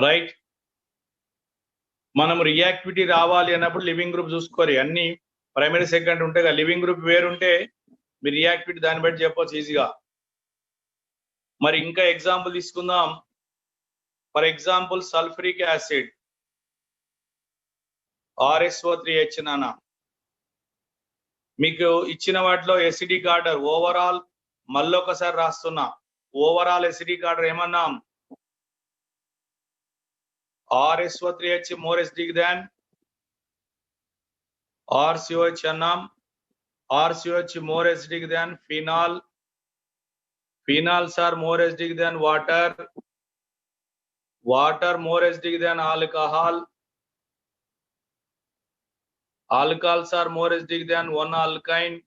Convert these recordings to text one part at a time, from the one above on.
Right. మనం reactivity రావాలి అన్నప్పుడు లివింగ్ గ్రూప్ చూసుకోరు. అన్ని ప్రైమరీ సెకండరీ ఉంటాయి కదా. లివింగ్ గ్రూప్ వేరుంటే మీరు రియాక్టివిటీ దాన్ని బట్టి చెప్పొచ్చు ఈజీగా. మరి ఇంకా ఎగ్జాంపుల్ తీసుకుందాం. For example sulphuric acid RSO3H నానా. మీకు ఇచ్చిన వాటిలో ఎసిడిక్ ఆర్డర్ ఓవరాల్ మళ్ళొకసారి రాస్తున్నా. ఓవరాల్ ఎసిడిక్ ఆర్డర్ ఏమన్నాం? RSO3H more acidic than RCOH అన్నాం. RCOH more acidic than phenol. Phenols are more acidic than water. Water more acidic than alcohol. Alcohols are more acidic than one alkyne.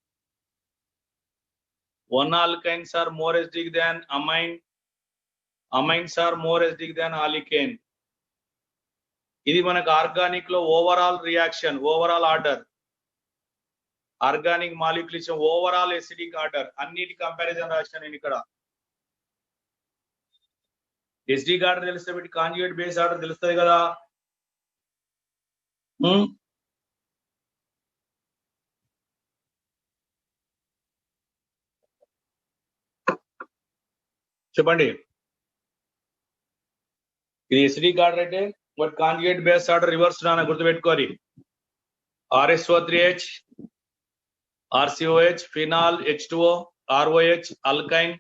One alkynes are more acidic than amine. Amines are more acidic than alkane. ఇది మనకు organic లో overall reaction, overall order. Organic molecules overall acidic order అన్నిటి comparison రాశాను నేను ఇక్కడ. Acidic order తెలిస్తే వీటి conjugate base order తెలుస్తుంది కదా. చెప్పండి. ఇది ఎసిడిక్ ఆర్డర్ అయితే but conjugate base order reverse నాన్న గుర్తుపెట్టుకోరి. RSO3H, RCOH, phenol, H2O, ROH, alkyne,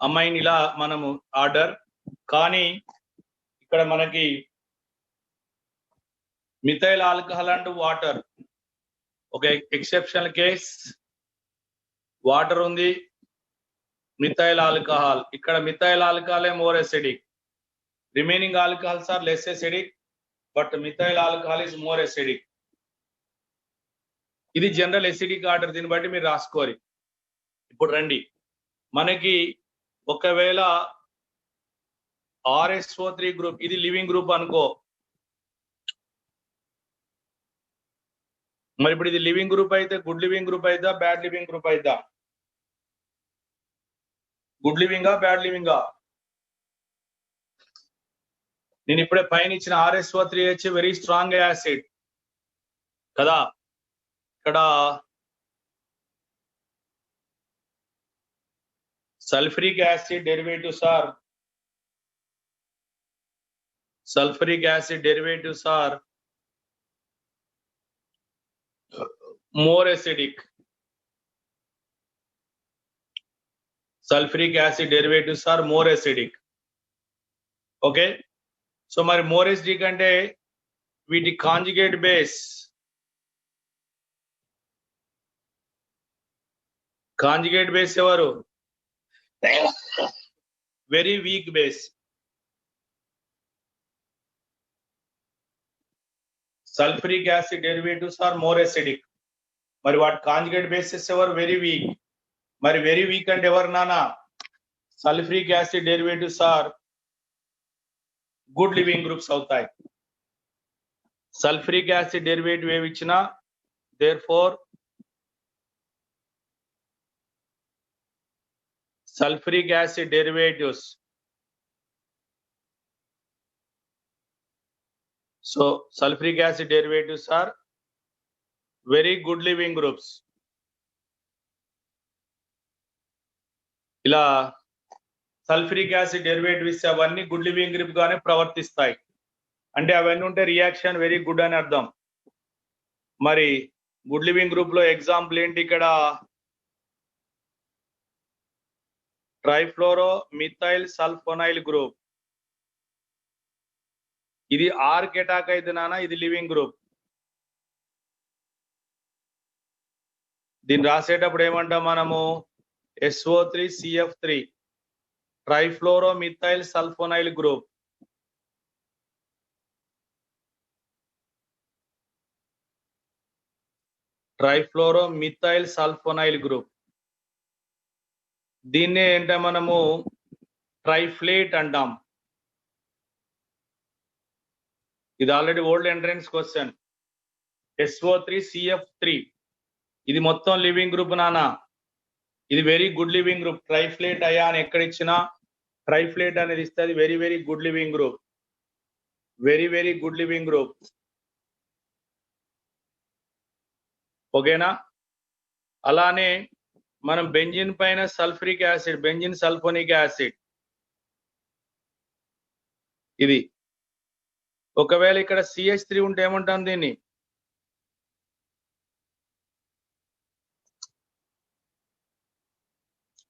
amine ఇలా మనము ఆర్డర్. కానీ ఇక్కడ మనకి మిథైల్ ఆల్కహాల్ అండ్ వాటర్ ఒక ఎక్సెప్షనల్ కేస్. వాటర్ ఉంది, మిథైల్ ఆల్కహాల్. ఇక్కడ మిథైల్ ఆల్కహాలే more acidic. Remaining alcohols are less acidic but methyl alcohol is more acidic. ఇది జనరల్ ఎసిడిక్ ఆర్డర్. దీన్ని బట్టి మీరు రాసుకోవాలి. ఇప్పుడు రండి, మనకి ఒకవేళ RSO3 గ్రూప్ ఇది లివింగ్ గ్రూప్ అనుకో. మరి ఇప్పుడు ఇది లివింగ్ గ్రూప్ అయితే గుడ్ లివింగ్ గ్రూప్ అయిద్దా, బ్యాడ్ లివింగ్ గ్రూప్ అయిద్దా? గుడ్ లివింగా, బ్యాడ్ లివింగా? నేను ఇప్పుడే పైన ఇచ్చిన RSO3H వెరీ స్ట్రాంగ్ యాసిడ్ కదా. ఇక్కడ sulphuric acid derivatives are more acidic. Sulfuric acid derivatives are more acidic. Okay, so మరి more acidic అంటే వీటి కాంజుగేట్ బేస్ ఎవరు? Very weak base. Sulphuric acid derivatives are more acidic. మరి వాటి conjugate bases ఎవరు? Very weak. మరి very weak అంటే ఎవరు నానా? Sulphuric acid derivatives are good leaving groups అవుతాయి. సల్ఫ్యూరిక్ యాసిడ్ డెరివేటివ్ ఏవి ఇచ్చినా therefore sulphuric acid derivatives. So sulphuric acid derivatives are very good leaving groups. ఇలా సల్ఫ్యూరిక్ యాసిడ్ డెరివేటివ్స్ అవన్నీ గుడ్ లివింగ్ గ్రూప్ గానే ప్రవర్తిస్తాయి. అంటే అవన్నీ ఉంటే రియాక్షన్ వెరీ గుడ్ అని అర్థం. మరి గుడ్ లివింగ్ గ్రూప్ లో ఎగ్జాంపుల్ ఏంటి? ఇక్కడ ట్రైఫ్లోరో మిథైల్ సల్ఫోనైల్ గ్రూప్. ఇది R కెటాక్ అయితే నానా ఇది లివింగ్ గ్రూప్. దీన్ని రాసేటప్పుడు ఏమంటాం మనము? SO3CF3 trifluoromethyl sulphonyl group. Trifluoromethyl sulphonyl group. దీన్నే ఏంటంటే మనము ట్రైఫ్లేట్ అంటాం. ఇది already old entrance question. SO3CF3 ఇది మొత్తం లివింగ్ గ్రూప్ నానా. ఇది very good leaving group. Triflate ion ఎక్కడ ఇచ్చినా ట్రైఫ్లేట్ అనేది ఇస్తుంది. Very very good leaving group, very very good leaving group. ఓకేనా? అలానే మనం బెంజిన్ పైన sulphuric acid, benzene sulphonic acid, ఇది ఒకవేళ ఇక్కడ CH3 ఉంటే ఏమంటాం దీన్ని?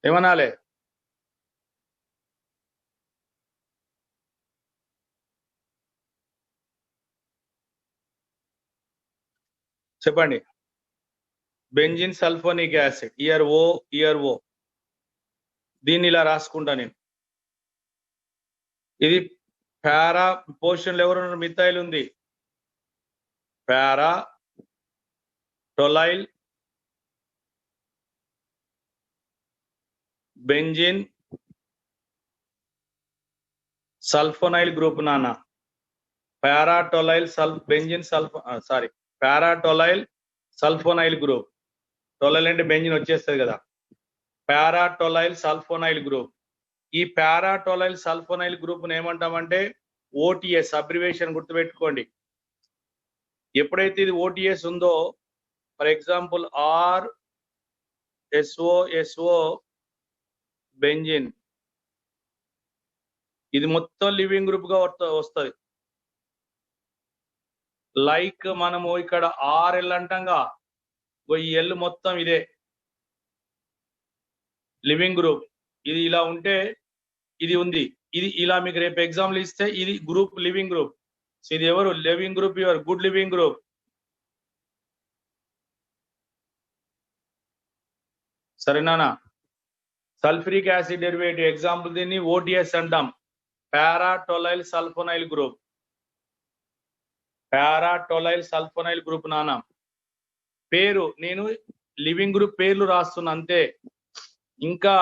ఏమనాలే? చెప్పండి. బెంజిన్ సల్ఫోనిక్ యాసిడ్, ఇయర్ ఓ. దీన్ని ఇలా రాసుకుంటా నేను. ఇది పారా పోర్షన్లో ఎవరున్నారు? మిథైల్ ఉంది. పారా టొలైల్ బెంజిన్ సల్ఫోనైల్ గ్రూప్ నాన్న. పారాటొలైల్ బెంజిన్ పారాటొలైల్ సల్ఫోనైల్ గ్రూప్. టొలైల్ అంటే బెంజిన్ వచ్చేస్తుంది కదా. పారాటొలైల్ సల్ఫోనైల్ గ్రూప్. ఈ పారాటొలైల్ సల్ఫోనైల్ గ్రూప్ ను ఏమంటామంటే ఓటీఎస్, అబ్రివేషన్ గుర్తుపెట్టుకోండి. ఎప్పుడైతే ఇది ఓటీఎస్ ఉందో, ఫర్ ఎగ్జాంపుల్ RSO బెంజిన్, ఇది మొత్తం లివింగ్ గ్రూప్ గా వస్తుంది. లైక్ మనము ఇక్కడ RL అంటాంగా, ఈ ఎల్ మొత్తం ఇదే లివింగ్ గ్రూప్. ఇది ఇలా ఉంటే ఇది ఉంది, ఇది ఇలా మీకు రేపు ఎగ్జాంపుల్ ఇస్తే ఇది గ్రూప్ లివింగ్ గ్రూప్. ఇది ఎవరు living group? Your good leaving group. సరేనా? సల్ఫ్యూరిక్ యాసిడ్ డెరివేటివ్ ఎగ్జాంపుల్ దీన్ని ఓటీఎస్ అంటాం, పారాటొలైల్ సల్ఫోనైల్ గ్రూప్. పారాటొలైల్ సల్ఫోనైల్ గ్రూప్ నాన్న. పేరు నేను లివింగ్ గ్రూప్ పేర్లు రాస్తున్నా అంతే. ఇంకా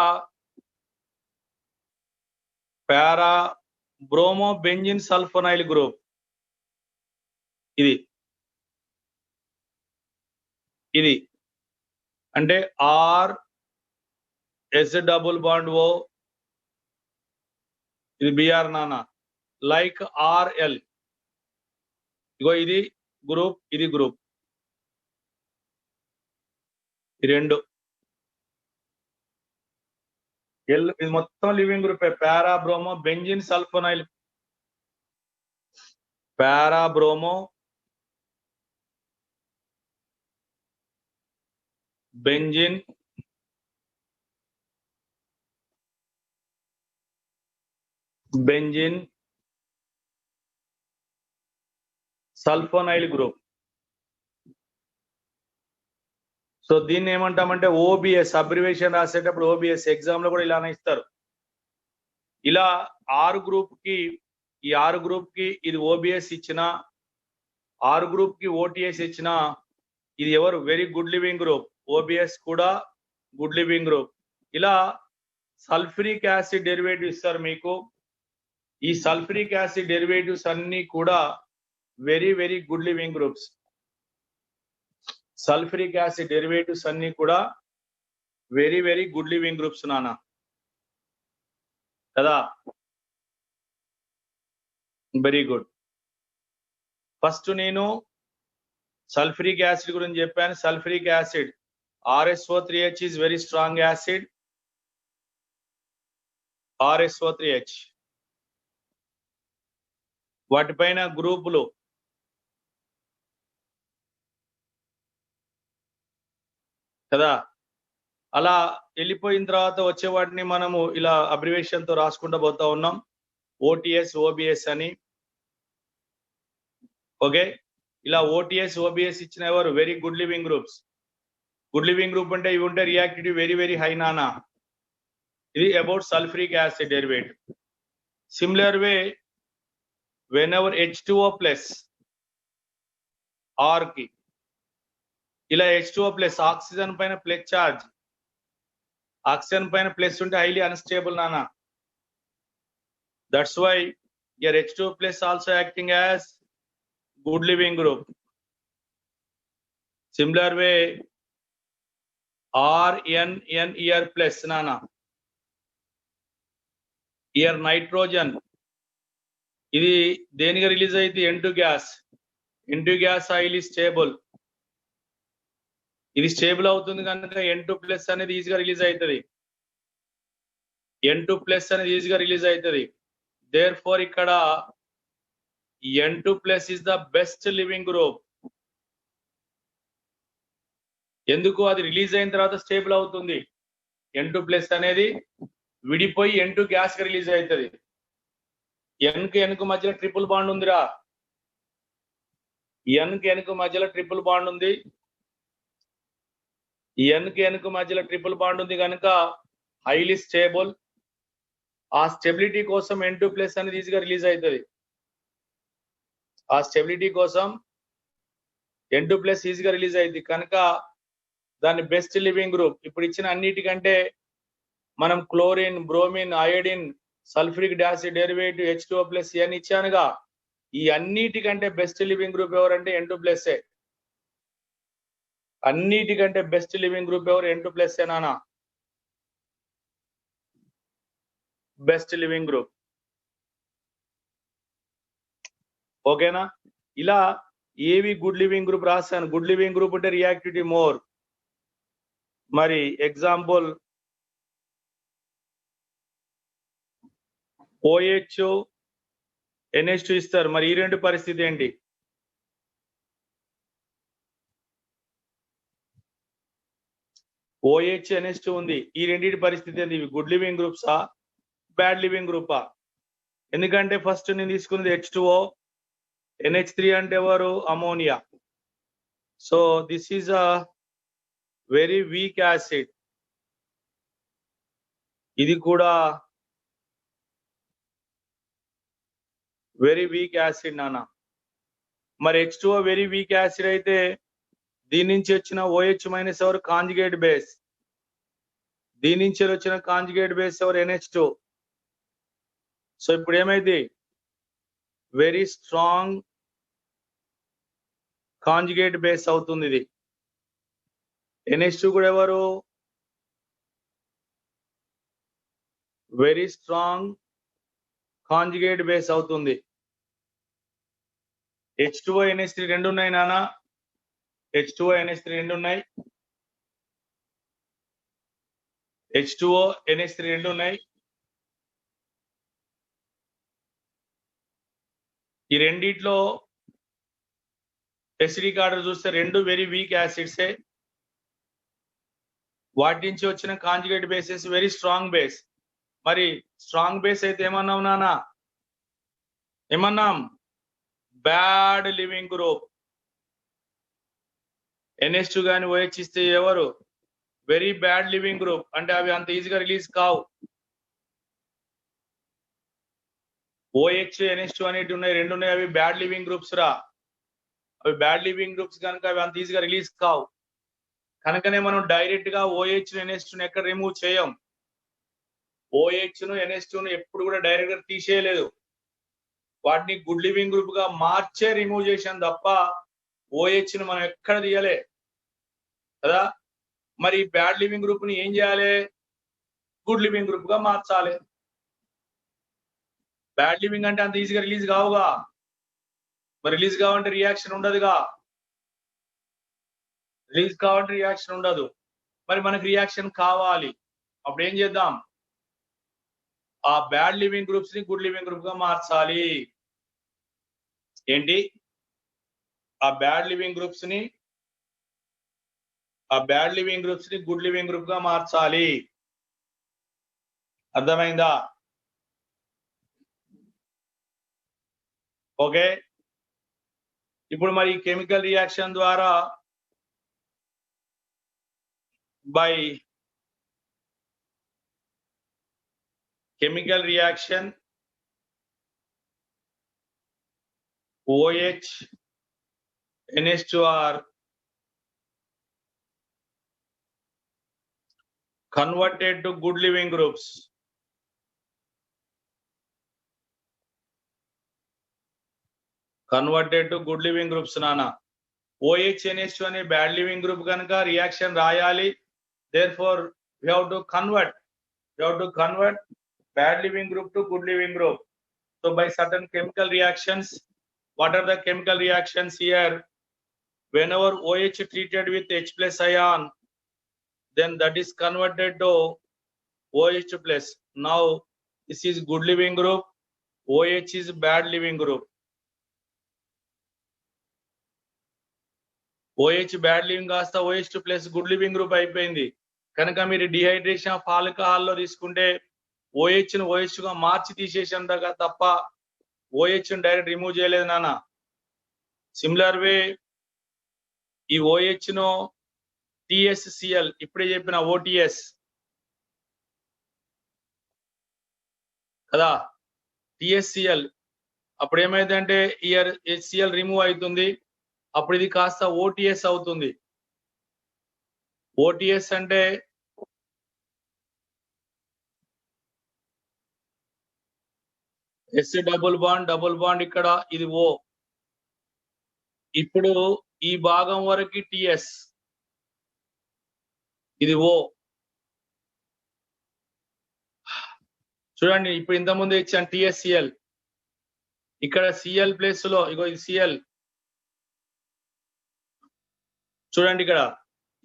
పారా బ్రోమో బెంజిన్ సల్ఫోనైల్ గ్రూప్, ఇది అంటే RS డబుల్ బాండ్ O, ఇది Br నాన్న. లైక్ RL, ఇగో ఇది గ్రూప్, ఇది గ్రూప్, ఈ రెండు ఇది మొత్తం లివింగ్ గ్రూప్. పారా బ్రోమో బెంజిన్ సల్ఫోనైల్, పారా బ్రోమో బెంజిన్ సల్ఫోనైల్ గ్రూప్. సో దీన్ని ఏమంటామంటే ఓబిఎస్, అబ్రివేషన్ రాసేటప్పుడు ఓబిఎస్. ఎగ్జామ్ లో కూడా ఇలానే ఇస్తారు. ఇలా R గ్రూప్ కి, ఈ R గ్రూప్ కి ఇది ఓబిఎస్ ఇచ్చిన, R గ్రూప్ కి ఓటీఎస్ ఇచ్చిన, ఇది ఎవరు? Very good leaving group. OBS కూడా గుడ్ లివింగ్ గ్రూప్. ఇలా సల్ఫ్యూరిక్ యాసిడ్ డెరివేటివ్ ఇస్తారు మీకు. ఈ సల్ఫ్యూరిక్ యాసిడ్ డెరివేటివ్స్ అన్ని కూడా very very good leaving groups. Sulphuric acid derivatives అన్ని కూడా very very good leaving groups నాన్న, కదా? Very good. ఫస్ట్ నేను సల్ఫ్యూరిక్ యాసిడ్ గురించి చెప్పాను. Sulphuric acid RSO3H is very strong acid. RSO3H వాటిపైన గ్రూపులు కదా. అలా వెళ్ళిపోయిన తర్వాత వచ్చే వాటిని మనము ఇలా అబ్రివేషన్ తో రాసుకుంటూ పోతా ఉన్నాం, ఓటీఎస్ ఓబిఎస్ అని. ఓకే, ఇలా ఓటీఎస్ ఓబిఎస్ ఇచ్చిన ఎవరు? Very good leaving groups. Good leaving group అంటే ఇవి ఉంటే రియాక్టివిటీ వెరీ వెరీ హై నానా. ఇది about sulphuric acid derivative. Similar way, whenever H2O plus R కి ఇలా H2O plus ఆక్సిజన్ పైన ప్లస్ చార్జ్, ఆక్సిజన్ పైన ప్లస్ ఉంటే హైలీ అన్స్టేబుల్ నానా. That's why your H2O plus also acting as good living group. Similar way, RNNER plus nana, here nitrogen ఇది దేనిగా release అయితే N2 gas oil is stable, ఇది stable అవుతుంది కనుక N2+ అనేది ఈజీగా రిలీజ్ అవుతుంది, N2+ అనేది ఈజీగా రిలీజ్ అవుతుంది. దేర్ఫోర్ ఇక్కడ N2+ is the best living group. ఎందుకు అది రిలీజ్ అయిన తర్వాత స్టేబుల్ అవుతుంది, N2+ అనేది విడిపోయి N2 గ్యాస్ గా రిలీజ్ అవుతుంది. N కు మధ్యలో ట్రిపుల్ బాండ్ ఉందిరా, N కు మధ్యలో ట్రిపుల్ బాండ్ ఉంది, N కు మధ్యలో ట్రిపుల్ బాండ్ ఉంది కనుక హైలీ స్టేబుల్. ఆ స్టెబిలిటీ కోసం N2+ అనేది ఈజీగా రిలీజ్ అవుతుంది, ఆ స్టెబిలిటీ కోసం N2+ ఈజీగా రిలీజ్ అయింది కనుక దాని బెస్ట్ లివింగ్ గ్రూప్. ఇప్పుడు ఇచ్చిన అన్నిటికంటే మనం chlorine, bromine, iodine, sulphuric acid derivative, H2O+ N ఇచ్చానుగా, ఈ అన్నిటికంటే బెస్ట్ లివింగ్ గ్రూప్ ఎవరంటే N2+. అన్నిటికంటే బెస్ట్ లివింగ్ గ్రూప్ ఎవరు? N2+ నానా, బెస్ట్ లివింగ్ గ్రూప్. ఓకేనా? ఇలా ఏవి గుడ్ లివింగ్ గ్రూప్ రాశాను. గుడ్ లివింగ్ గ్రూప్ అంటే రియాక్టివిటీ మోర్. మరి ఎగ్జాంపుల్ OH NH2 ఇస్తారు, మరి ఈ రెండు పరిస్థితి ఏంటి? OH NH2 ఉంది, ఈ రెండింటి పరిస్థితి ఏంటి? ఇవి గుడ్ లివింగ్ గ్రూప్సా, బ్యాడ్ లివింగ్ గ్రూపా? ఎందుకంటే ఫస్ట్ నేను తీసుకున్నది H2O, NH3 అంటే ఎవరు? Ammonia. So this is a very weak acid, ఇది కూడా వెరీ వీక్ యాసిడ్ నానా. మరి H2O వెరీ వీక్ యాసిడ్ అయితే దీని నుంచి వచ్చిన OH- ఎవరు? Conjugate base. దీని నుంచి వచ్చిన కాంజుగేట్ బేస్ ఎవరు? NH2. సో ఇప్పుడు ఏమైంది? వెరీ స్ట్రాంగ్ కాంజుగేట్ బేస్ అవుతుంది ఇది. NH2 కూడా ఎవరు? వెరీ స్ట్రాంగ్ కాంజుగేట్ బేస్ అవుతుంది. H2O NH3 రెండు ఉన్నాయి నానా, H2O NH3 రెండు ఉన్నాయి, H2O NH3 రెండు ఉన్నాయి. ఈ రెండిట్లో ఎసిడిక్ ఆర్డర్ చూస్తే రెండు వెరీ వీక్ యాసిడ్సే. వాటి నుంచి వచ్చిన conjugate bases very strong base. మరి స్ట్రాంగ్ బేస్ అయితే ఏమన్నాం నానా? ఏమన్నాం? Bad leaving group. NH2 కానీ OH ఇస్తే ఎవరు? వెరీ బ్యాడ్ లివింగ్ గ్రూప్, అంటే అవి అంత ఈజీగా రిలీజ్ కావు. OH NH2 అనేవి ఉన్నాయి, రెండు ఉన్నాయి, అవి బ్యాడ్ లివింగ్ గ్రూప్స్ రా. అవి బ్యాడ్ లివింగ్ గ్రూప్స్ కనుక అవి అంత ఈజీగా రిలీజ్ కావు. కనుకనే మనం డైరెక్ట్ గా OH NH2 ఎక్కడ రిమూవ్ చేయం. OH NH2 ఎప్పుడు కూడా డైరెక్ట్ గా తీసేయలేదు, వాటిని గుడ్ లివింగ్ గ్రూప్ గా మార్చే రిమూవ్ చేసాం తప్ప OH మనం ఎక్కడ తీయలే కదా. మరి బ్యాడ్ లివింగ్ గ్రూప్ ని ఏం చేయాలి? గుడ్ లివింగ్ గ్రూప్ గా మార్చాలి. బ్యాడ్ లివింగ్ అంటే అంత ఈజీగా రిలీజ్ కావుగా, మరి రిలీజ్ కావాలంటే రియాక్షన్ ఉండదుగా, రిలీజ్ కావాలంటే రియాక్షన్ ఉండదు. మరి మనకి రియాక్షన్ కావాలి, అప్పుడు ఏం చేద్దాం? ఆ బ్యాడ్ లివింగ్ గ్రూప్స్ ని గుడ్ లివింగ్ గ్రూప్ గా మార్చాలి. ఏంటి? ఆ బ్యాడ్ లివింగ్ గ్రూప్స్ ని గుడ్ లివింగ్ గ్రూప్ గా మార్చాలి. అర్థమైందా? ఓకే. ఇప్పుడు మరి కెమికల్ రియాక్షన్ ద్వారా by chemical reaction OH NH2 are converted to good living groups. నానా. OH NH2 అనే బ్యాడ్ లివింగ్ గ్రూప్ కనుక రియాక్షన్ రాయాలి. Therefore we have to convert bad living group to good living group. So by certain chemical reactions, what are the chemical reactions here? Whenever OH treated with H plus ion, then that is converted to OH plus. Now this is good living group, OH is bad living group. OH bad living కాస్త OH plus good living group అయిపోయింది. కనుక మీరు dehydration of alcohol లో తీసుకుంటే OH ను OH గా మార్చి తీసేసాం తప్ప OH ను డైరెక్ట్ రిమూవ్ చేయలేదు నాన్న. సిమిలర్ వే ఈ OH ను TSCl ఇప్పుడే చెప్పిన OTS కదా, TSCl అప్పుడు ఏమైందంటే ఇయర్ HCl రిమూవ్ అవుతుంది, అప్పుడు ఇది కాస్త OTS అవుతుంది. OTS అంటే S డబుల్ బాండ్ ఇక్కడ ఇది O. ఇప్పుడు ఈ భాగం వరకు TS, ఇది O. చూడండి ఇప్పుడు ఇంత ముందు ఇచ్చాను TSCl, ఇక్కడ Cl ప్లేస్ లో ఇగో ఇది Cl. చూడండి ఇక్కడ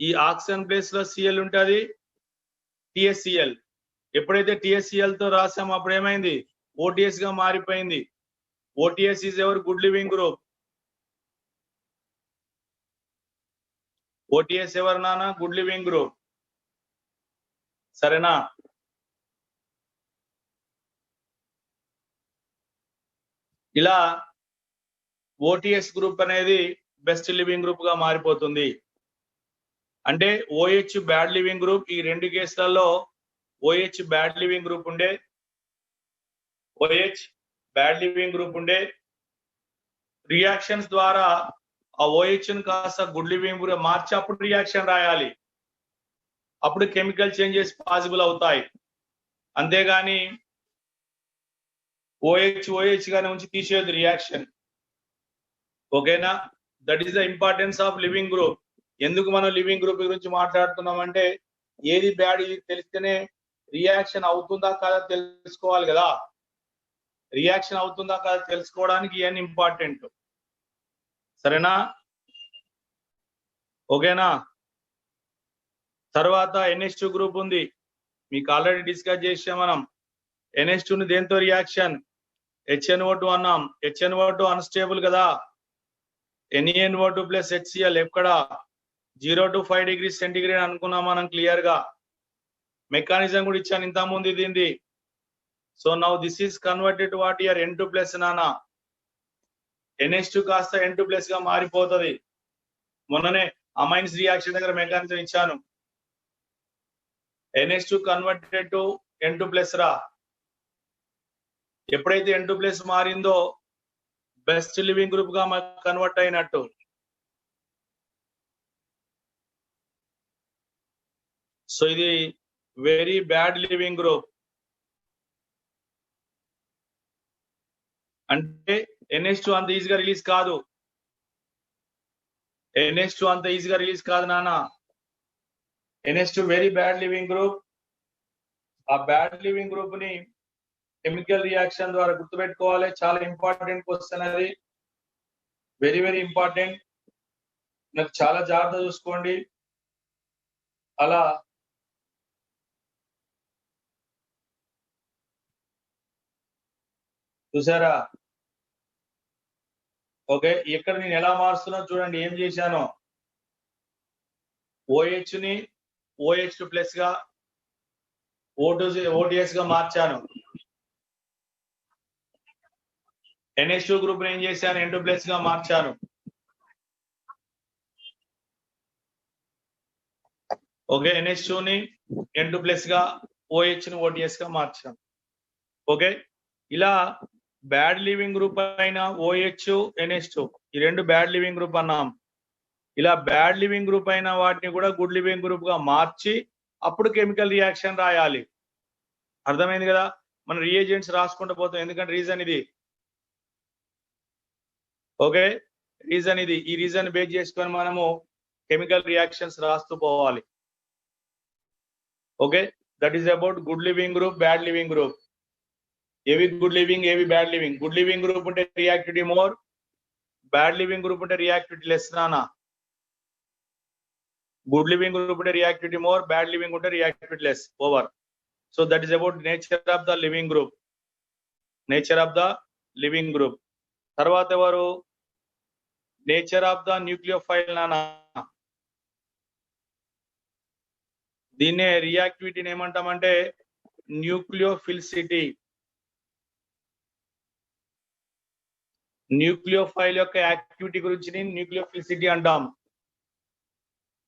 ఈ ఆక్సిజన్ ప్లేస్ లో Cl ఉంటుంది, TSCl. ఎప్పుడైతే TSCl తో రాసామో అప్పుడు ఏమైంది, OTS గా మారిపోయింది. OTS is ever good leaving group. OTS ఎవరు నాన్న, గుడ్ లివింగ్ గ్రూప్. సరేనా? ఇలా OTS గ్రూప్ అనేది బెస్ట్ లివింగ్ గ్రూప్ గా మారిపోతుంది. అంటే OH బ్యాడ్ లివింగ్ గ్రూప్. ఈ రెండు కేసులలో OH బ్యాడ్ లివింగ్ గ్రూప్ ఉండే, OH బ్యాడ్ లివింగ్ గ్రూప్ ఉండే. రియాక్షన్స్ ద్వారా ఆ OH ను కాస్త గుడ్ లివింగ్ గ్రూప్ మార్చి అప్పుడు రియాక్షన్ రాయాలి, అప్పుడు కెమికల్ చేంజెస్ పాసిబుల్ అవుతాయి. అంతేగాని OH గానే ఉంచి తీసేయదు రియాక్షన్. ఓకేనా? That is the importance of living group. ఎందుకు మనం లివింగ్ గ్రూప్ గురించి మాట్లాడుతున్నాం అంటే ఏది బ్యాడ్ ఇది తెలిస్తేనే రియాక్షన్ అవుతుందా కాదా తెలుసుకోవాలి కదా. రియాక్షన్ అవుతుందా కాదా తెలుసుకోవడానికి ఇవన్నీ ఇంపార్టెంట్. సరేనా? ఓకేనా? తర్వాత NH2 గ్రూప్ ఉంది, మీకు ఆల్రెడీ డిస్కస్ చేసాం మనం. NH2 ని దేంతో రియాక్షన్, HNO2 అన్నాం. HNO2 అన్స్టేబుల్ కదా, NeNO2 ప్లస్ HCl ఎక్కడ 0 to 5 degrees సెంటిగ్రేడ్ అనుకున్నాం మనం క్లియర్ గా. మెకానిజం కూడా ఇచ్చాను ఇంత ముందు దీనిది. So now this is converted to what year N2 plus నానా. NH2 కాస్త N2 ప్లస్ గా మారిపోతుంది. మొన్ననే అమైన్స్ రియాక్షన్ దగ్గర మెకానిజం ఇచ్చాను. NH2 converted to N2 plus రా. ఎప్పుడైతే N2 ప్లస్ మారిందో బెస్ట్ లివింగ్ గ్రూప్ గా కన్వర్ట్ అయినట్టు. సో ఇది వెరీ బ్యాడ్ లివింగ్ గ్రూప్. అంటే NH2 అంత ఈజీగా రిలీజ్ కాదు. NH2 అంత ఈజీగా రిలీజ్ కాదు నాన్న. NH2 very bad leaving group. ఆ బ్యాడ్ లివింగ్ గ్రూప్ ని కెమికల్ రియాక్షన్ ద్వారా గుర్తుపెట్టుకోవాలి. చాలా ఇంపార్టెంట్ క్వశ్చన్ అది, వెరీ వెరీ ఇంపార్టెంట్. నాకు చాలా జాగ్రత్త చూసుకోండి. అలా చూసారా? ఓకే, ఇక్కడ నేను ఎలా మారుస్తున్నా చూడండి. ఏం చేశాను, OH ని OH2 ప్లస్ గా OTS గా మార్చాను. NH2 గ్రూప్ ఏం చేశాను, N2 ప్లస్ గా మార్చాను. ఓకే, NH2 ని N2 ప్లస్ గా, OH ని OTS గా మార్చాను. ఓకే, ఇలా బ్యాడ్ లివింగ్ గ్రూప్ అయిన OH NH2 ఈ రెండు బ్యాడ్ లివింగ్ గ్రూప్ అన్నాం. ఇలా బ్యాడ్ లివింగ్ గ్రూప్ అయిన వాటిని కూడా గుడ్ లివింగ్ గ్రూప్ గా మార్చి అప్పుడు కెమికల్ రియాక్షన్ రాయాలి. అర్థమైంది కదా? మనం రియేజెంట్స్ రాసుకుంటూ పోతాం, ఎందుకంటే రీజన్ ఇది. ఓకే, రీజన్ ఇది. ఈ రీజన్ బేస్ చేసుకొని మనము కెమికల్ రియాక్షన్స్ రాస్తూ పోవాలి. Okay, that is about good leaving group, bad leaving group. ఏవి గుడ్ లివింగ్, ఏవి bad leaving. Good leaving group ఉంటే reactivity more, bad leaving group ఉంటే రియాక్టివిటీ లెస్. నానా గుడ్ లివింగ్ గ్రూప్ ఉంటే రియాక్టివిటీ మోర్, బ్యాడ్ లివింగ్ ఉంటే reactivity less. Over. So that is about nature of the leaving group. Nature of the leaving group. తర్వాత ఎవరు? Nature of the nucleophile. నానా దీన్నే రియాక్టివిటీని ఏమంటామంటే న్యూక్లియోఫిలిసిటీ. Nucleophile యొక్క activity గురించి న్యూక్లియోఫిలిసిటీ అంటాం.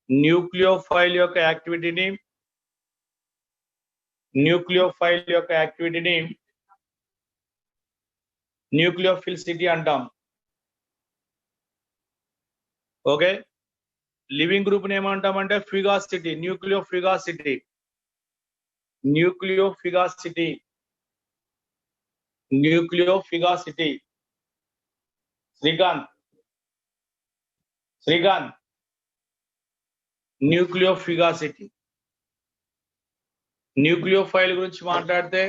న్యూక్లియోఫైల్ యొక్క యాక్టివిటీని న్యూక్లియోఫిలిసిటీ అంటాం. ఓకే. లివింగ్ గ్రూప్ ని ఏమంటామంటే ఫిగాసిటీ, న్యూక్లియోఫిగాసిటీ. శ్రీకాంత్ న్యూక్లియోఫిగాసిటీ. న్యూక్లియోఫైల్ గురించి మాట్లాడితే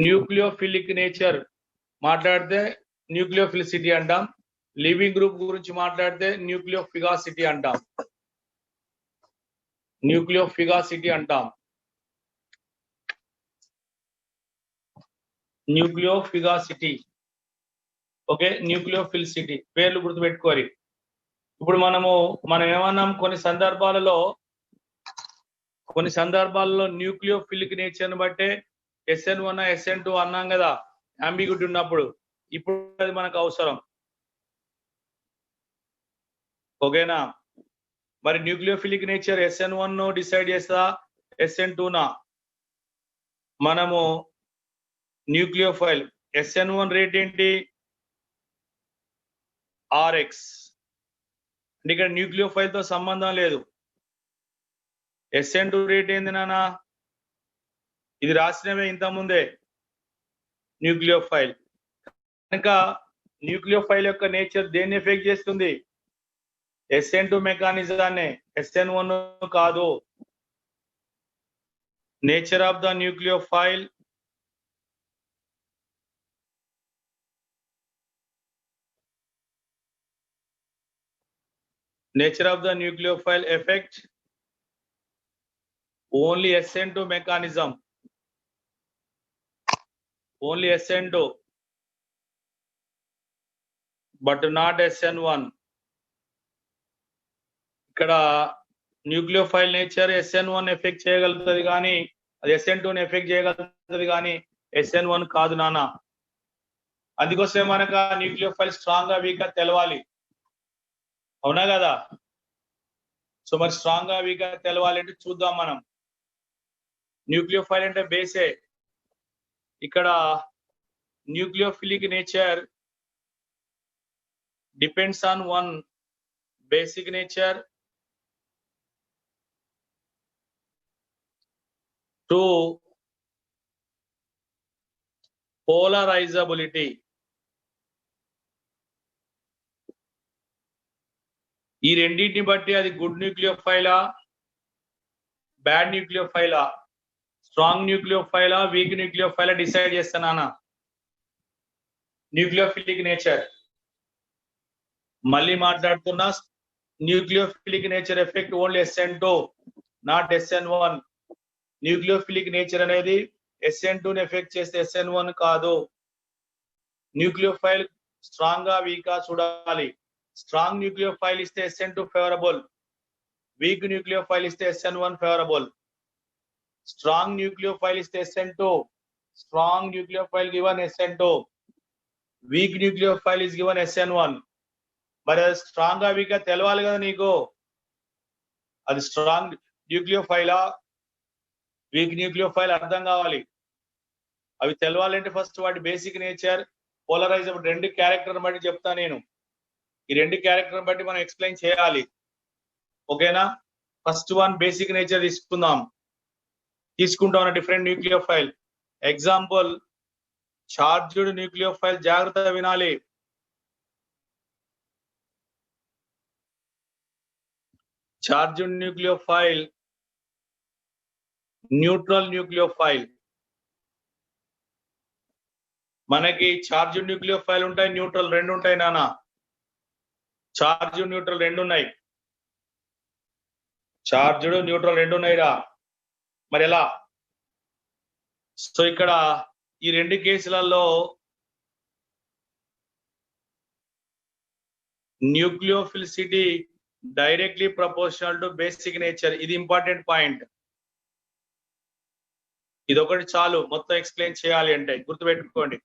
న్యూక్లియోఫిలిక్ నేచర్ మాట్లాడితే న్యూక్లియోఫిలిసిటీ అంటాం. లివింగ్ గ్రూప్ గురించి మాట్లాడితే న్యూక్లియోఫిగాసిటీ అంటాం. ఓకే. న్యూక్లియోఫిలిసిటీ పేర్లు గుర్తుపెట్టుకోవాలి. ఇప్పుడు మనం ఏమన్నాం, కొన్ని సందర్భాలలో న్యూక్లియోఫిలిక్ నేచర్ ని బట్టే SN1 SN2 అన్నాం కదా, అంబిగ్యూటీ ఉన్నప్పుడు. ఇప్పుడు అది మనకు అవసరం. ఓకేనా? మరి న్యూక్లియోఫిలిక్ నేచర్ SN1 డిసైడ్ చేస్తా, SN2 నా? మనము న్యూక్లియోఫైల్ SN1 రేట్ ఏంటి? RX. అంటే ఇక్కడ న్యూక్లియోఫైల్ తో సంబంధం లేదు. SN2 రేట్ ఏంది నానా? ఇది రాసినవే ఇంత ముందే, న్యూక్లియోఫైల్. కనుక న్యూక్లియోఫైల్ యొక్క నేచర్ దేన్ని ఎఫెక్ట్ చేస్తుంది? SN2 మెకానిజాన్ని, SN1 కాదు. Nature of the nucleophile affect only SN2 mechanism, only SN2 but not SN1. ఇక్కడ న్యూక్లియోఫైల్ నేచర్ SN1 ఎఫెక్ట్ చేయగలుగుతుంది కానీ అది SN2 ని ఎఫెక్ట్ చేయగలుగుతుంది కానీ SN1 కాదు నానా. అందుకోసమే మనకు న్యూక్లియోఫైల్ స్ట్రాంగ్ గా వీక్ గా తెలవాలి. అవునా కదా? సో మరి స్ట్రాంగ్ గా వీక్ గా తెలవాలి అంటే చూద్దాం మనం. న్యూక్లియోఫైల్ అంటే బేసే. ఇక్కడ nucleophilic nature depends on one basic nature, two polarizability. ఈ రెండింటిని బట్టి అది గుడ్ న్యూక్లియోఫైలా, బ్యాడ్ న్యూక్లియోఫైలా, స్ట్రాంగ్ న్యూక్లియోఫైలా, వీక్ న్యూక్లియోఫైలా డిసైడ్ చేస్తానా. న్యూక్లియోఫిలిక్ నేచర్ మళ్ళీ మాట్లాడుతున్నా. Nucleophilic nature effect only SN2 not SN1. Nucleophilic nature అనేది SN2 ని ఎఫెక్ట్ చేస్తే SN1 కాదు. న్యూక్లియోఫైల్ స్ట్రాంగ్ గా వీక్ గా చూడాలి. స్ట్రాంగ్ న్యూక్లియోఫైల్ ఇస్తే SN2 ఫేవరబుల్, వీక్ న్యూక్లియోఫైల్ ఇస్తే SN1 ఫేవరబుల్. స్ట్రాంగ్ న్యూక్లియోఫైల్ ఇస్తే SN2, strong nucleophile given SN2, week nucleophile is given SN1. మరి అది స్ట్రాంగ్ గా వీక్ గా తెలవాలి కదా నీకు. అది స్ట్రాంగ్ న్యూక్లియోఫైలా, వీక్ న్యూక్లియోఫైల్ అర్థం కావాలి. అవి తెలవాలంటే ఫస్ట్ వాటి బేసిక్ నేచర్, పోలరైజబుల్, రెండు క్యారెక్టర్ బట్టి చెప్తా నేను. ఈ రెండు క్యారెక్టర్ బట్టి మనం ఎక్స్ప్లెయిన్ చేయాలి. ఓకేనా? ఫస్ట్ వన్ బేసిక్ నేచర్ తీసుకుంటాం different nucleophile. Example charged nucleophile. జాగ్రత్తగా వినాలి. Charged nucleophile neutral nucleophile. మనకి చార్జ్ న్యూక్లియోఫైల్ ఉంటాయి, న్యూట్రల్ రెండు ఉంటాయి నాన్న. చార్జ్ న్యూట్రల్ రెండు ఉన్నాయి. చార్జ్డ్ న్యూట్రల్ రెండు ఉన్నాయిరా. మరి ఎలా? సో ఇక్కడ ఈ రెండు కేసులలో nucleophilicity directly proportional to basic nature. ఇది ఇంపార్టెంట్ పాయింట్. ఇదొకటి చాలు మొత్తం ఎక్స్ప్లెయిన్ చేయాలి అంటే. గుర్తుపెట్టుకోండి,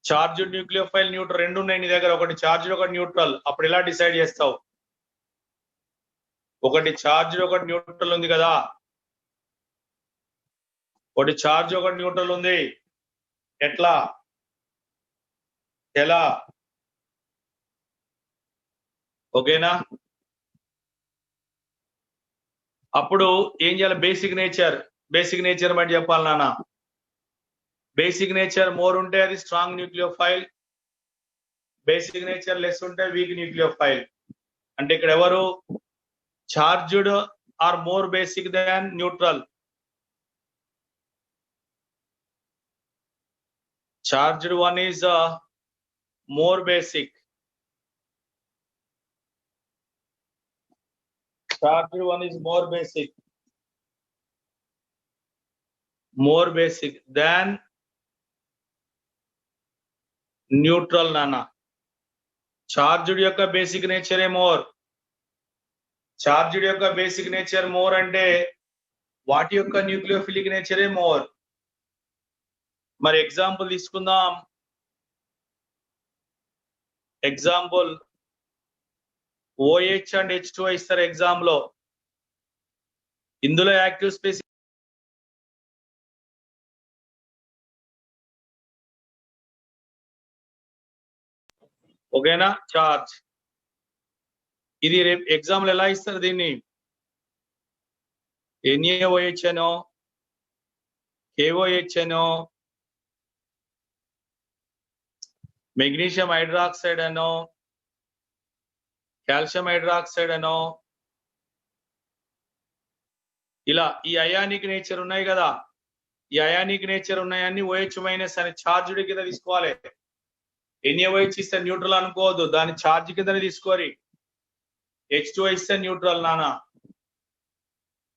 చార్జ్ న్యూక్లియోఫైల్ న్యూట్రల్ రెండు ఉన్నాయి నీ దగ్గర. ఒకటి చార్జ్ ఒకటి న్యూట్రల్. అప్పుడు ఎలా డిసైడ్ చేస్తావు? ఒకటి చార్జ్ ఒకటి న్యూట్రల్ ఉంది కదా, ఒకటి చార్జ్ ఒకటి న్యూట్రల్ ఉంది. ఎట్లా? ఎలా? ఓకేనా? అప్పుడు ఏం చేయాలి? Basic nature. బేసిక్ నేచర్ బట్టి చెప్పాలి నాన్న. బేసిక్ నేచర్ మోర్ ఉంటే అది strong nucleophile, basic nature less ఉంటే వీక్ న్యూక్లియోఫైల్. అంటే ఇక్కడ ఎవరు? Charged are more basic than neutral. Charged one is more basic. Charged one is more basic than neutral nana. Charged యొక్క బేసిక్ నేచరే మోర్. చార్జ్డ్ యొక్క basic nature more అంటే వాటి యొక్క nucleophilic నేచరే more. మరి ఎగ్జాంపుల్ తీసుకుందాం. ఎగ్జాంపుల్ OH అండ్ H2O ఇస్తారు exam లో. ఇందులో యాక్టివ్ స్పేస్ ఓకేనా? చార్జ్. ఇది రేపు ఎగ్జామ్ లో ఎలా ఇస్తారు దీన్ని? NaOH అనో KOH అనో మెగ్నీషియం హైడ్రాక్సైడ్ అనో కాల్షియం హైడ్రాక్సైడ్ అనో ఇలా ఈ అయానిక్ నేచర్ ఉన్నాయి కదా, ఈ అయానిక్ నేచర్ ఉన్నాయన్ని OH మైనస్ అని చార్జ్డ్ కింద తీసుకోవాలి. NaOH ఇస్తే న్యూట్రల్ అనుకోవద్దు, దాని చార్జ్ కిందనే తీసుకోరి. H2O ఇస్తే న్యూట్రల్ నానా.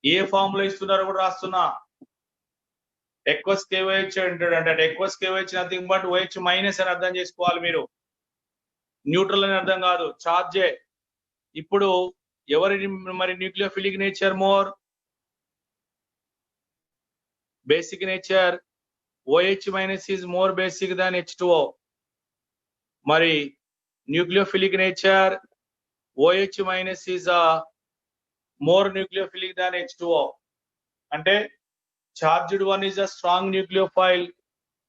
ఏ ఫామ్ లో ఇస్తున్నారో కూడా రాస్తున్నా. ఎక్కువ KOH అంటాడు అంటే ఎక్కువ KOH nothing but OH minus అని అర్థం చేసుకోవాలి మీరు. న్యూట్రల్ అని అర్థం కాదు, చార్జే. ఇప్పుడు ఎవరి మరి nucleophilic nature more? Basic nature OH minus is more basic than H2O. మరి nucleophilic nature OH minus is more nucleophilic than H2O. అంటే charged one is a strong nucleophile,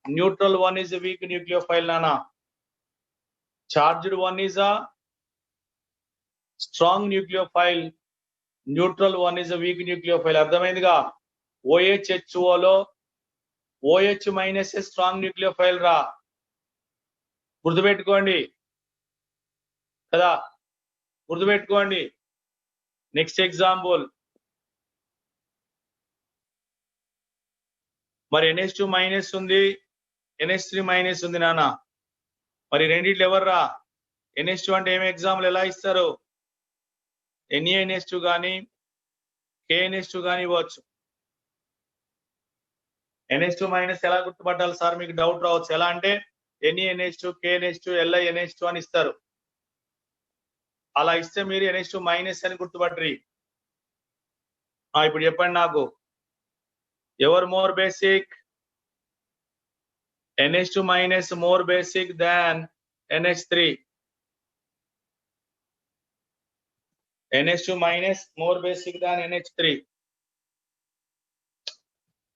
neutral one is weak nucleophile నానా. Charged one is a strong nucleophile, neutral one is a weak nucleophile. అర్థమైందిగా? OH H2O లో OH minus strong nucleophile రా. గుర్తుపెట్టుకోండి కదా, గుర్తుపెట్టుకోండి. Next example. మరి NH2 minus ఉంది, NH3 minus ఉంది నాన్న. మరి రెండిట్లు ఎవర్రా? NH2 అంటే ఏమి ఎగ్జాంపుల్ ఎలా ఇస్తారు? NaNH2 కానీ KNH2 కానీ ఇవ్వచ్చు. NH2 మైనస్ ఎలా గుర్తుపట్టాలి సార్? మీకు డౌట్ రావచ్చు. ఎలా అంటే NaNH2 KNH2 LiNH2 అని ఇస్తారు. అలా ఇస్తే మీరు NH2 మైనస్ అని గుర్తుపట్టరి. ఇప్పుడు చెప్పండి నాకు, ఎవరు more basic? NH2 minus more basic than NH3. NH2 minus more basic than NH3.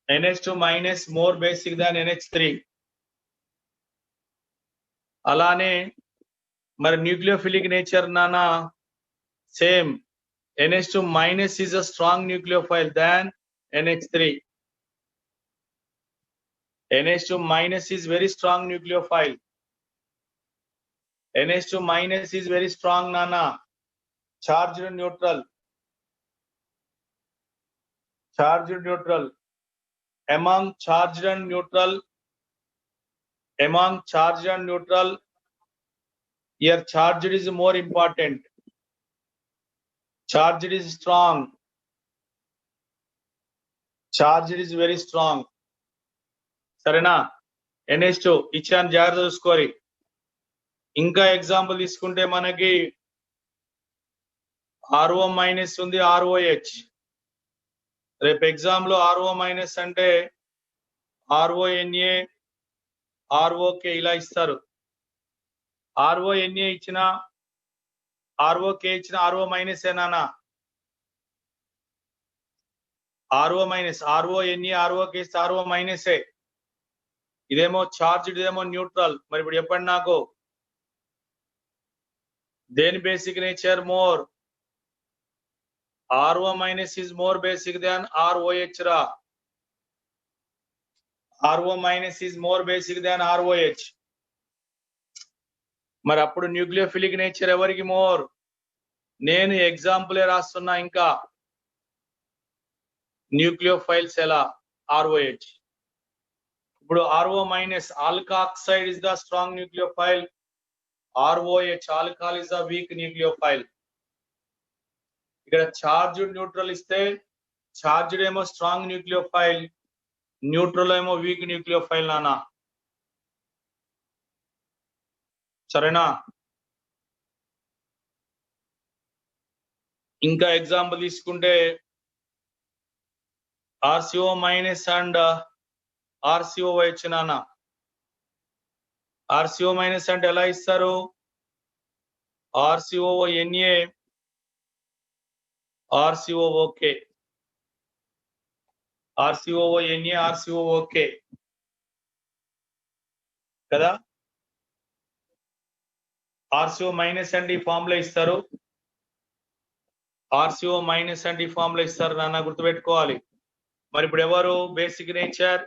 NH2 minus more basic than NH3. అలానే మరి న్యూక్లియోఫిలిక్ నేచర్ నానా same. NH2 minus is a strong nucleophile than NH3. NH2 minus is very strong nucleophile. NH2 minus is very strong nana. Charged neutral. charged neutral. Among charged and neutral, here charged is more important. Charged is strong. Charged is very strong. సరేనా? NH2 ఇచ్చాను, జాగ్రత్త చూసుకోరి. ఇంకా example తీసుకుంటే మనకి RO minus ఉంది, ROH. రేపు exam లో RO minus అంటే RONA, ROK ఇలా ఇస్తారు. RONA ఇచ్చిన, ROK ఇచ్చిన RO మైనస్ ఏనా? RO మైనస్, RONA, ROK ఇస్తే RO మైనసే. ఇదేమో చార్జ్డ్, ఇదేమో న్యూట్రల్. మరి ఇప్పుడు చెప్పండి నాకు, దేని basic nature more? RO minus is more basic than ROH ra. RO minus is more basic than ROH. మరి అప్పుడు న్యూక్లియోఫిలిక్ నేచర్ ఎవరికి మోర్? నేను ఎగ్జాంపులే రాస్తున్నా. ఇంకా న్యూక్లియోఫైల్స్ ఎలా? ROH. ఇప్పుడు RO minus, alkoxide is the strong nucleophile. ROH, alcohol is the week nucleophile. ఇక్కడ charged neutral ఇస్తే చార్జ్డ్ ఏమో స్ట్రాంగ్ న్యూక్లియోఫైల్, న్యూట్రల్ ఏమో వీక్ న్యూక్లియోఫైల్ నానా. సరేనా? ఇంకా ఎగ్జాంపుల్ తీసుకుంటే RCO మైనస్ అండ్ RCOH నానా. RCO మైనస్ అంటే ఎలా ఇస్తారు? RCONA, RCOOK. RCONA, RCOOK కదా. RCO మైనస్ అంటే ఈ ఫామ్ లో ఇస్తారు. RCO మైనస్ అంటే ఈ ఫామ్ లో ఇస్తారు నాన్న, గుర్తుపెట్టుకోవాలి. మరి ఇప్పుడు ఎవరు basic nature?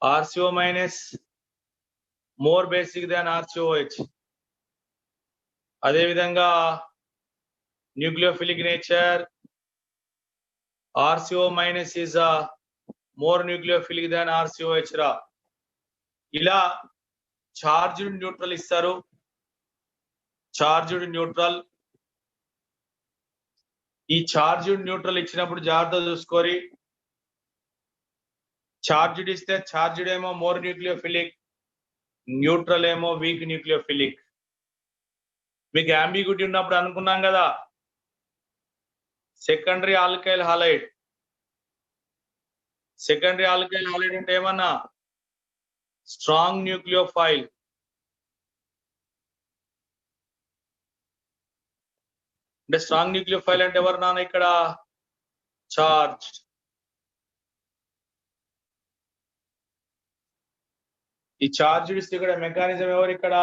RCO minus more basic than RCOH. అదే విధంగా nucleophilic nature, RCO minus is more nucleophilic than RCOH రా. ఇలా చార్జ్డ్ న్యూట్రల్ ఇస్తారు. చార్జ్డ్ న్యూట్రల్, ఈ చార్జ్డ్ న్యూట్రల్ ఇచ్చినప్పుడు జాగ్రత్త చూసుకోరి. చార్జ్డ్ ఇస్తే చార్జ్డ్ ఏమో మోర్ న్యూక్లియోఫిలిక్, న్యూట్రల్ ఏమో వీక్ న్యూక్లియోఫిలిక్. మీకు అంబిగ్యూటీ ఉన్నప్పుడు అనుకున్నాం కదా, secondary alkyl halide. Secondary alkyl halide అంటే ఏమన్నా? Strong nucleophile. అంటే స్ట్రాంగ్ న్యూక్లియోఫైల్ అంటే ఎవరు నాన్న ఇక్కడ? చార్జ్. ఈ చార్జ్ ఇస్తే ఇక్కడ మెకానిజం ఎవరు ఇక్కడ?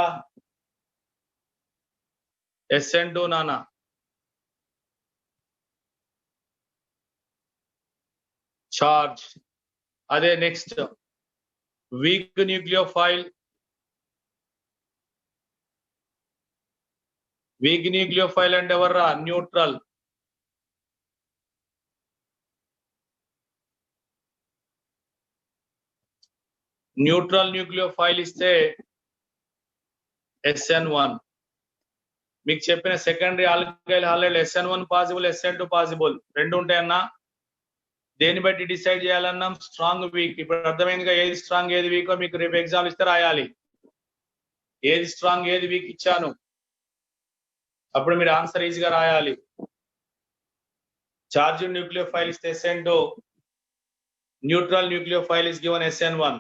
SN2 నాన్న. చార్జ్. అదే next week nucleophile. Week nucleophile అంటే ఎవర్రా? న్యూట్రల్. న్యూట్రల్ న్యూక్లియోఫైల్ ఇస్తే SN1. మీకు చెప్పిన secondary alkyl halide SN1 possible, SN2 possible, రెండు ఉంటాయన్నా. దేని బట్టి డిసైడ్ చేయాలన్నా? Strong week. ఇప్పుడు అర్థమైందిగా ఏది స్ట్రాంగ్ ఏది వీక్. మీకు రేపు ఎగ్జామ్ ఇస్తే రాయాలి ఏది స్ట్రాంగ్ ఏది వీక్ ఇచ్చాను, అప్పుడు మీరు ఆన్సర్ ఈజీగా రాయాలి. చార్జ్డ్ న్యూక్లియోఫైల్ ఇస్తే SN2, neutral nucleophile is given SN1,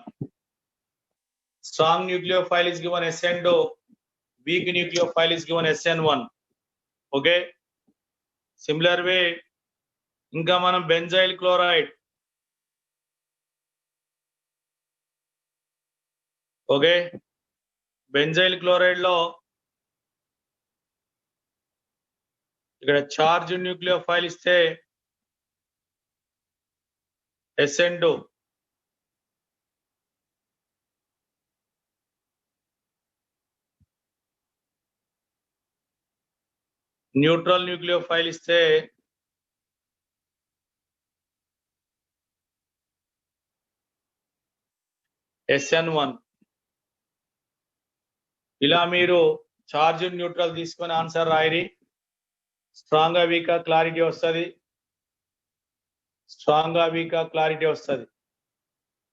strong nucleophile is given SN2, weak nucleophile is given SN1. Okay, similar way ఇంకా మనం benzyl chloride. Okay, benzyl chloride లో ఇక్కడ చార్జ్ న్యూక్లియోఫైల్ ఇస్తే SN2, న్యూట్రల్ న్యూక్లియోఫైల్ ఇస్తే SN1. ఇలా మీరు charge neutral తీసుకొని answer రాయరి. Strong గా వీక్ క్లారిటీ వస్తుంది. స్ట్రాంగ్ గా వీక్ క్లారిటీ వస్తుంది.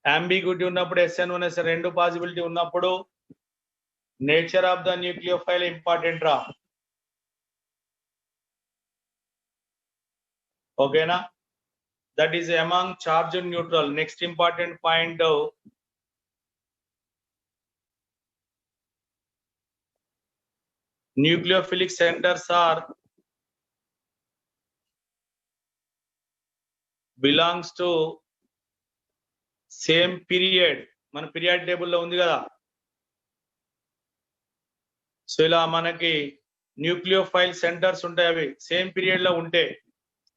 అంబిగ్యూటీ ఉన్నప్పుడు SN1 SN రెండు పాసిబిలిటీ ఉన్నప్పుడు nature of the nucleophile important రా. ఓకేనా? That is among charge neutral. Next important point, nucleophilic centers are belongs to same period. మన పీరియడ్ టేబుల్లో ఉంది కదా. సో ఇలా మనకి న్యూక్లియోఫైల్ సెంటర్స్ ఉంటాయి, అవి సేమ్ పీరియడ్ లో ఉంటే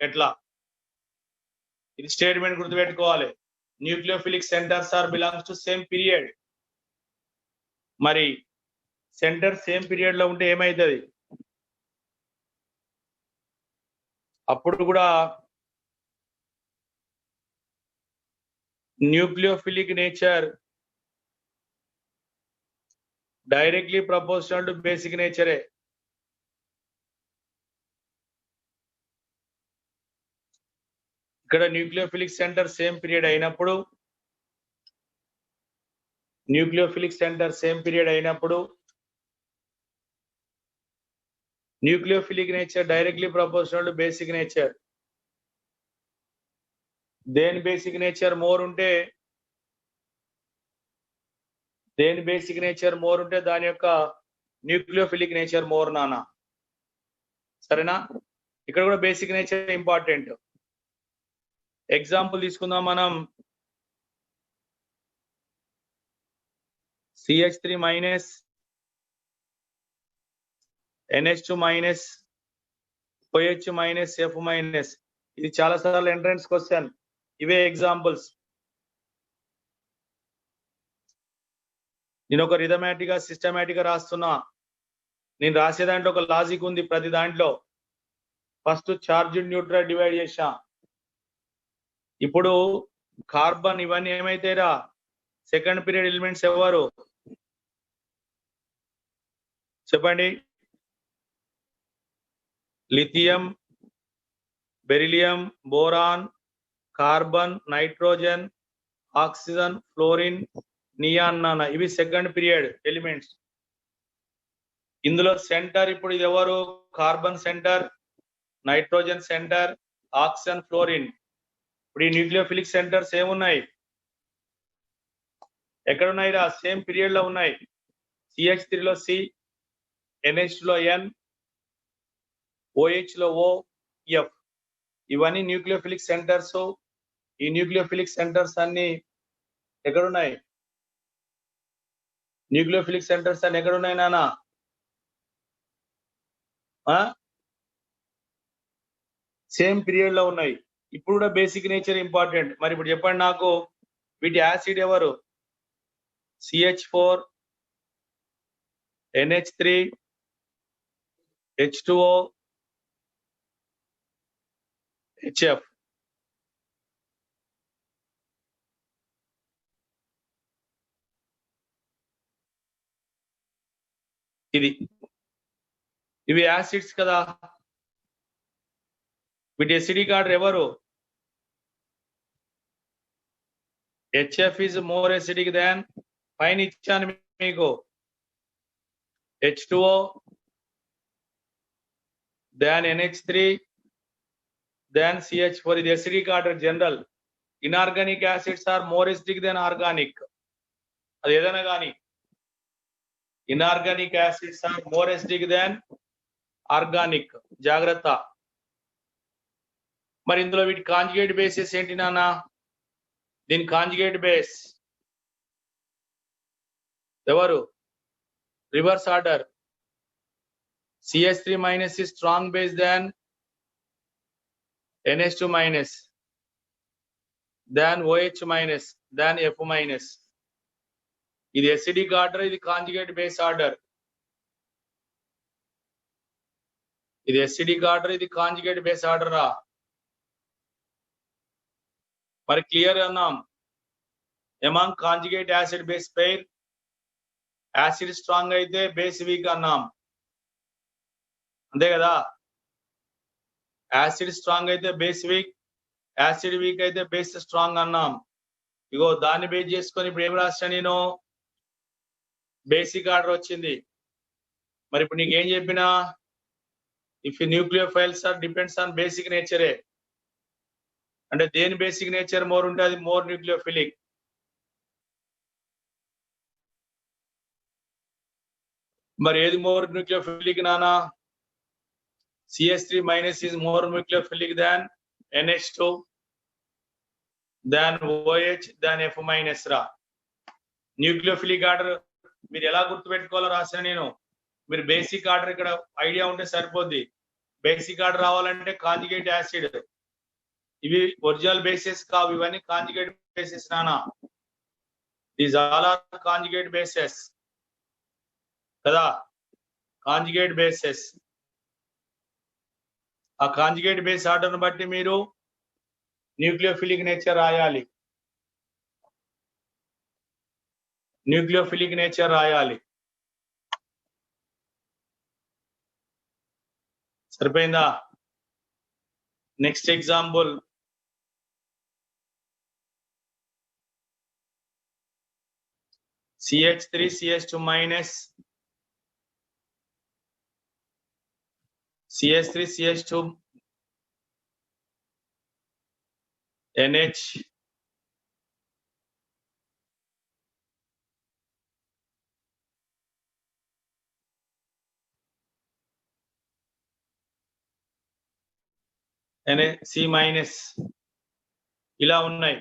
ఎట్లా? ఇది స్టేట్మెంట్ గుర్తుపెట్టుకోవాలి. Nucleophilic centres are belongs to same period. మరి సెంటర్ సేమ్ పీరియడ్ లో ఉంటే ఏమైతుంది? అప్పుడు కూడా nucleophilic nature directly proportional to బేసిక్ నేచరే. ఇక్కడ న్యూక్లియోఫిలిక్ సెంటర్ సేమ్ పీరియడ్ అయినప్పుడు, nucleophilic nature directly proportional to basic nature. దేని బేసిక్ నేచర్ మోర్ ఉంటే దాని యొక్క న్యూక్లియోఫిలిక్ నేచర్ మోర్ నానా. సరేనా? ఇక్కడ కూడా బేసిక్ నేచర్ ఇంపార్టెంట్. ఎగ్జాంపుల్ తీసుకుందాం మనం. CH3 minus, NH2 minus, OH minus, F minus. ఇది చాలా సార్లు ఎంట్రన్స్ క్వశ్చన్. ఇవే ఎగ్జాంపుల్స్. నేను ఒక రిథమాటిక్ గా సిస్టమాటిక్ గా రాస్తున్నా. నేను రాసే దాంట్లో ఒక లాజిక్ ఉంది. ప్రతి దాంట్లో ఫస్ట్ చార్జ్ న్యూట్రల్ డివైడ్ చేసా. ఇప్పుడు కార్బన్ ఇవన్నీ ఏమైతాయిరా? సెకండ్ పీరియడ్ ఎలిమెంట్స్ ఎవరు చెప్పండి? Lithium, beryllium, boron, carbon, nitrogen, oxygen, fluorine, neon, నానా. ఇవి సెకండ్ పీరియడ్ ఎలిమెంట్స్. ఇందులో సెంటర్ ఇప్పుడు ఇది ఎవరు? Carbon centre, nitrogen centre, oxygen, fluorine. ఇప్పుడు ఈ న్యూక్లియోఫిలిక్ సెంటర్స్ ఏమున్నాయి? ఎక్కడున్నాయి రా? సేమ్ పీరియడ్ లో ఉన్నాయి. CH3 లో C, NH2 లో N, OH లో O, F. ఇవన్నీ న్యూక్లియోఫిలిక్ సెంటర్స్. ఈ న్యూక్లియోఫిలిక్ సెంటర్స్ అన్ని ఎక్కడున్నాయి? న్యూక్లియోఫిలిక్ సెంటర్స్ అన్ని ఎక్కడున్నాయి నానా? సేమ్ పీరియడ్ లో ఉన్నాయి. ఇప్పుడు కూడా బేసిక్ నేచర్ ఇంపార్టెంట్. మరి ఇప్పుడు చెప్పండి నాకు, వీటి యాసిడ్ ఎవరు? CH4, NH3, H2O, HF. ఇవి యాసిడ్స్ కదా. వీటి ఎసిడిక్ ఆర్డర్ ఎవరు? HF is more acidic than, పైన ఇచ్చాను మీకు, H2O, then NH3, then CH4. ఇది acidic order general. Inorganic acids are more acidic than organic. అది ఏదైనా కానీ inorganic acids are more acidic than organic. జాగ్రత్త. మరి ఇందులో వీటి కాంజుగేట్ బేసెస్ ఏంటి నాన్న? దీని కాంజుగేట్ బేస్ ఎవరు? Reverse order. CH3 minus is strong base than NH2 minus, then OH minus, then F minus. ఇది ఎసిడిక్ ఆర్డర్, ఇది కాంజుగేట్ బేస్ ఆర్డర్. ఇది ఎసిడిక్ ఆర్డర్, ఇది కాంజుగేట్ బేస్ ఆర్డర్ రా. మరి క్లియర్ అన్నాం. Among conjugate acid base pair acid strong అయితే base week అన్నాం, అంతే కదా. యాసిడ్ స్ట్రాంగ్ అయితే బేస్ వీక్, యాసిడ్ వీక్ అయితే బేస్ స్ట్రాంగ్ అన్నాం. ఇగో దాన్ని బేస్ చేసుకొని ఇప్పుడు ఏం రాస్తా నేను, బేసిక్ ఆర్డర్ వచ్చింది. మరి ఇప్పుడు నీకేం చెప్పినా, if nucleophiles are depends on basic నేచరే, అంటే దేని బేసిక్ నేచర్ మోర్ ఉంటే అది మోర్ న్యూక్లియోఫిలిక్. మరి ఏది మోర్ న్యూక్లియోఫిలిక్ నానా? CH3 minus is more nucleophilic than NH2 than OH than F minus రా. న్యూక్లియోఫిలిక్ ఆర్డర్ మీరు ఎలా గుర్తుపెట్టుకోవాలో రాసిన నేను. మీరు బేసిక్ ఆర్డర్ ఇక్కడ ఐడియా ఉంటే సరిపోద్ది. బేసిక్ ఆర్డర్ రావాలంటే కాంజుగేట్ యాసిడ్, ఇవి ఒరిజినల్ బేసిస్ కావు, ఇవన్నీ కాంజుగేట్ బేసిస్ నానా. These all are conjugate bases కదా, కాంజుగేట్ బేసెస్. ఆ కాంజుగేట్ బేస్ ఆర్డర్ను బట్టి మీరు న్యూక్లియోఫిలిక్ నేచర్ రాయాలి, న్యూక్లియోఫిలిక్ నేచర్ రాయాలి. సరిపోయిందా? Next example, CH3 CH2 minus CH3 CH2 NH C minus ఇలా ఉన్నాయి.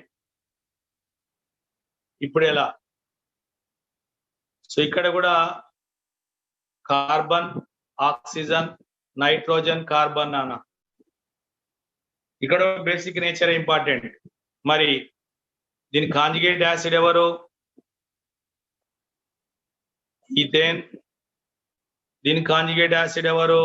ఇప్పుడు ఎలా? సో ఇక్కడ కూడా కార్బన్, ఆక్సిజన్, నైట్రోజన్, కార్బన్ అన్న, ఇక్కడ బేసిక్ నేచర్ ఇంపార్టెంట్. మరి దీని కాంజుగేట్ యాసిడ్ ఎవరు? ఈథేన్. దీని కాంజుగేట్ యాసిడ్ ఎవరు?